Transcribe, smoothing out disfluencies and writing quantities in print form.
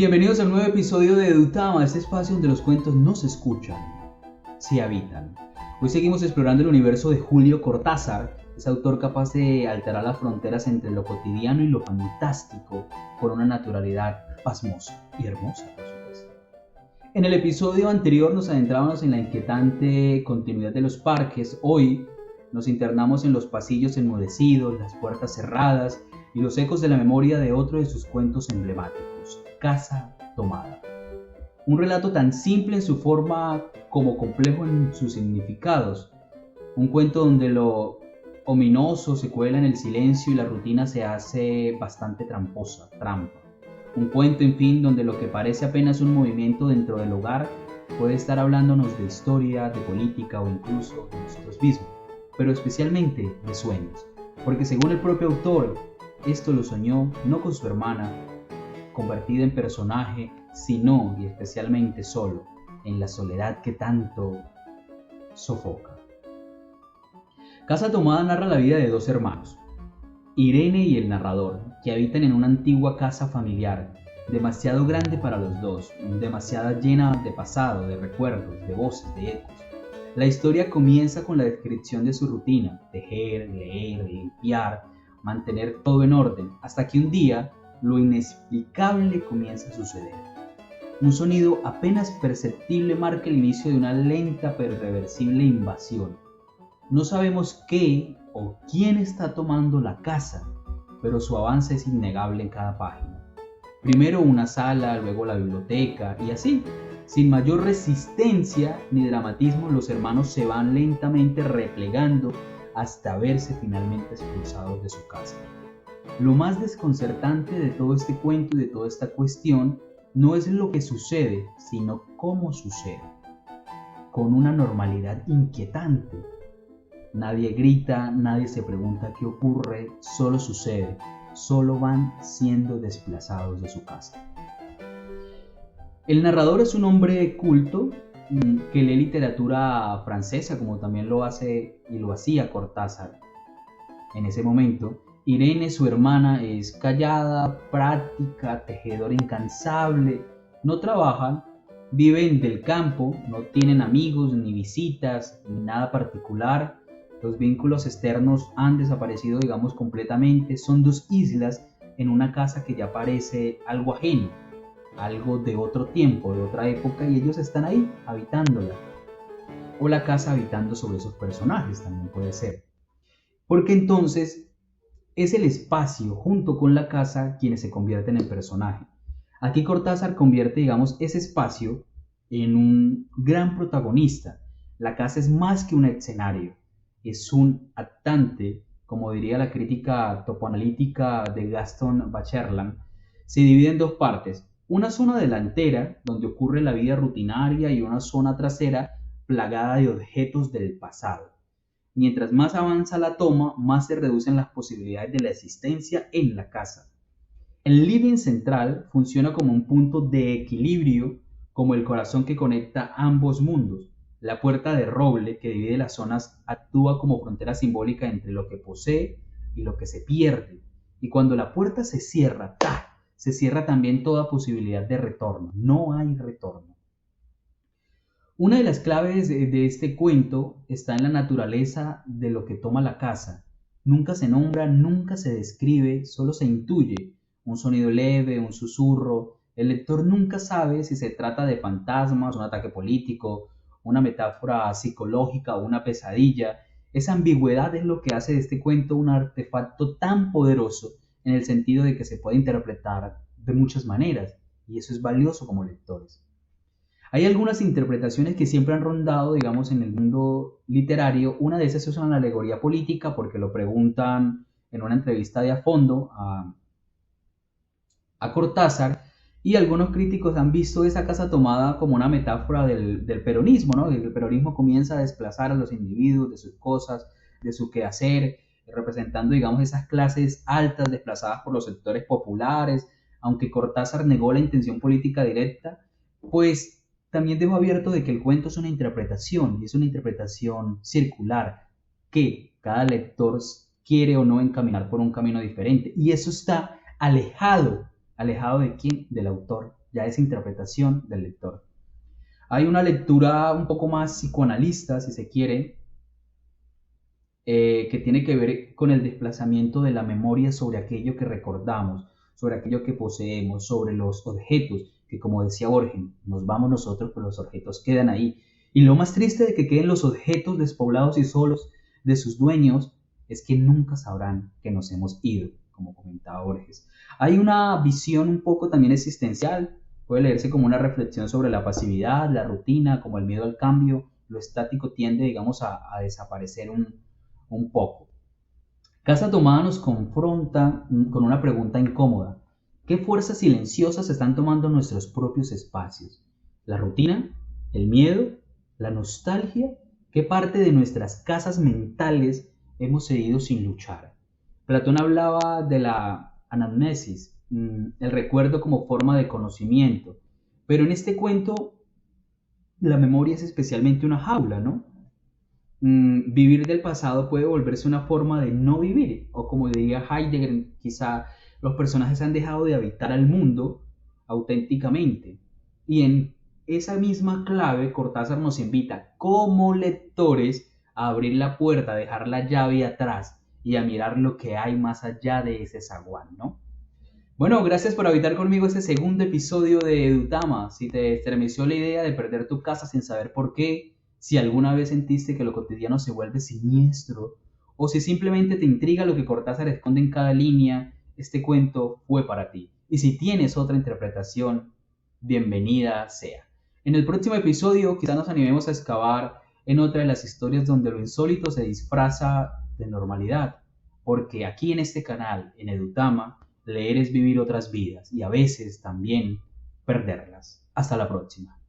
Bienvenidos al nuevo episodio de Edutama, este espacio donde los cuentos no se escuchan, se habitan. Hoy seguimos explorando el universo de Julio Cortázar, ese autor capaz de alterar las fronteras entre lo cotidiano y lo fantástico por una naturalidad pasmosa y hermosa, por supuesto. En el episodio anterior nos adentrábamos en la inquietante continuidad de los parques. Hoy nos internamos en los pasillos enmudecidos, las puertas cerradas y los ecos de la memoria de otro de sus cuentos emblemáticos, Casa Tomada. Un relato tan simple en su forma como complejo en sus significados. Un cuento donde lo ominoso se cuela en el silencio y la rutina se hace bastante trampa. Un cuento, en fin, donde lo que parece apenas un movimiento dentro del hogar puede estar hablándonos de historia, de política o incluso de nosotros mismos, pero especialmente de sueños, porque según el propio autor, esto lo soñó no con su hermana, convertida en personaje, sino y especialmente solo, en la soledad que tanto sofoca. Casa Tomada narra la vida de dos hermanos, Irene y el narrador, que habitan en una antigua casa familiar, demasiado grande para los dos, demasiado llena de pasado, de recuerdos, de voces, de ecos. La historia comienza con la descripción de su rutina: tejer, leer, limpiar, mantener todo en orden, hasta que un día lo inexplicable comienza a suceder. Un sonido apenas perceptible marca el inicio de una lenta pero irreversible invasión. No sabemos qué o quién está tomando la casa, pero su avance es innegable en cada página. Primero una sala, luego la biblioteca, y así, sin mayor resistencia ni dramatismo, los hermanos se van lentamente replegando hasta verse finalmente expulsados de su casa. Lo más desconcertante de todo este cuento y de toda esta cuestión no es lo que sucede, sino cómo sucede, con una normalidad inquietante. Nadie grita, nadie se pregunta qué ocurre, solo sucede, solo van siendo desplazados de su casa. El narrador es un hombre culto que lee literatura francesa, como también lo hace y lo hacía Cortázar. En ese momento, Irene, su hermana, es callada, práctica, tejedora incansable, no trabajan, viven del campo, no tienen amigos, ni visitas, ni nada particular. Los vínculos externos han desaparecido, digamos, completamente. Son dos islas en una casa que ya parece algo ajeno, algo de otro tiempo, de otra época, y ellos están ahí, habitándola. O la casa habitando sobre esos personajes, también puede ser. Porque entonces es el espacio junto con la casa quienes se convierten en personaje. Aquí Cortázar convierte, digamos, ese espacio en un gran protagonista. La casa es más que un escenario, es un actante, como diría la crítica topoanalítica de Gaston Bachelard. Se divide en dos partes: una zona delantera, donde ocurre la vida rutinaria, y una zona trasera plagada de objetos del pasado. Mientras más avanza la toma, más se reducen las posibilidades de la existencia en la casa. El living central funciona como un punto de equilibrio, como el corazón que conecta ambos mundos. La puerta de roble que divide las zonas actúa como frontera simbólica entre lo que posee y lo que se pierde. Y cuando la puerta se cierra, se cierra también toda posibilidad de retorno. No hay retorno. Una de las claves de este cuento está en la naturaleza de lo que toma la casa. Nunca se nombra, nunca se describe, solo se intuye. Un sonido leve, un susurro. El lector nunca sabe si se trata de fantasmas, un ataque político, una metáfora psicológica o una pesadilla. Esa ambigüedad es lo que hace de este cuento un artefacto tan poderoso, en el sentido de que se puede interpretar de muchas maneras, y eso es valioso como lectores. Hay algunas interpretaciones que siempre han rondado, digamos, en el mundo literario. Una de esas es una alegoría política, porque lo preguntan en una entrevista de a fondo a Cortázar, y algunos críticos han visto esa casa tomada como una metáfora del peronismo, ¿no? El peronismo comienza a desplazar a los individuos de sus cosas, de su quehacer, representando, digamos, esas clases altas desplazadas por los sectores populares. Aunque Cortázar negó la intención política directa, pues también dejo abierto de que el cuento es una interpretación, y es una interpretación circular, que cada lector quiere o no encaminar por un camino diferente, y eso está alejado ¿de quién? Del autor ya es interpretación del lector. Hay una lectura un poco más psicoanalista, si se quiere, que tiene que ver con el desplazamiento de la memoria sobre aquello que recordamos, sobre aquello que poseemos, sobre los objetos, que como decía Borges, nos vamos nosotros, pero los objetos quedan ahí. Y lo más triste de que queden los objetos despoblados y solos de sus dueños es que nunca sabrán que nos hemos ido, como comentaba Borges. Hay una visión un poco también existencial, puede leerse como una reflexión sobre la pasividad, la rutina, como el miedo al cambio, lo estático tiende, digamos, a desaparecer un poco. Casa Tomada nos confronta con una pregunta incómoda. ¿Qué fuerzas silenciosas están tomando nuestros propios espacios? ¿La rutina? ¿El miedo? ¿La nostalgia? ¿Qué parte de nuestras casas mentales hemos cedido sin luchar? Platón hablaba de la anamnesis, el recuerdo como forma de conocimiento, pero en este cuento la memoria es especialmente una jaula, ¿no? Vivir del pasado puede volverse una forma de no vivir, o como diría Heidegger, quizá los personajes han dejado de habitar al mundo auténticamente. Y en esa misma clave, Cortázar nos invita como lectores a abrir la puerta, a dejar la llave atrás y a mirar lo que hay más allá de ese zaguán, ¿no? Bueno, gracias por habitar conmigo este segundo episodio de Edutama. Si te estremeció la idea de perder tu casa sin saber por qué, si alguna vez sentiste que lo cotidiano se vuelve siniestro, o si simplemente te intriga lo que Cortázar esconde en cada línea, este cuento fue para ti. Y si tienes otra interpretación, bienvenida sea. En el próximo episodio quizá nos animemos a excavar en otra de las historias donde lo insólito se disfraza de normalidad, porque aquí en este canal, en Edutama, leer es vivir otras vidas y a veces también perderlas. Hasta la próxima.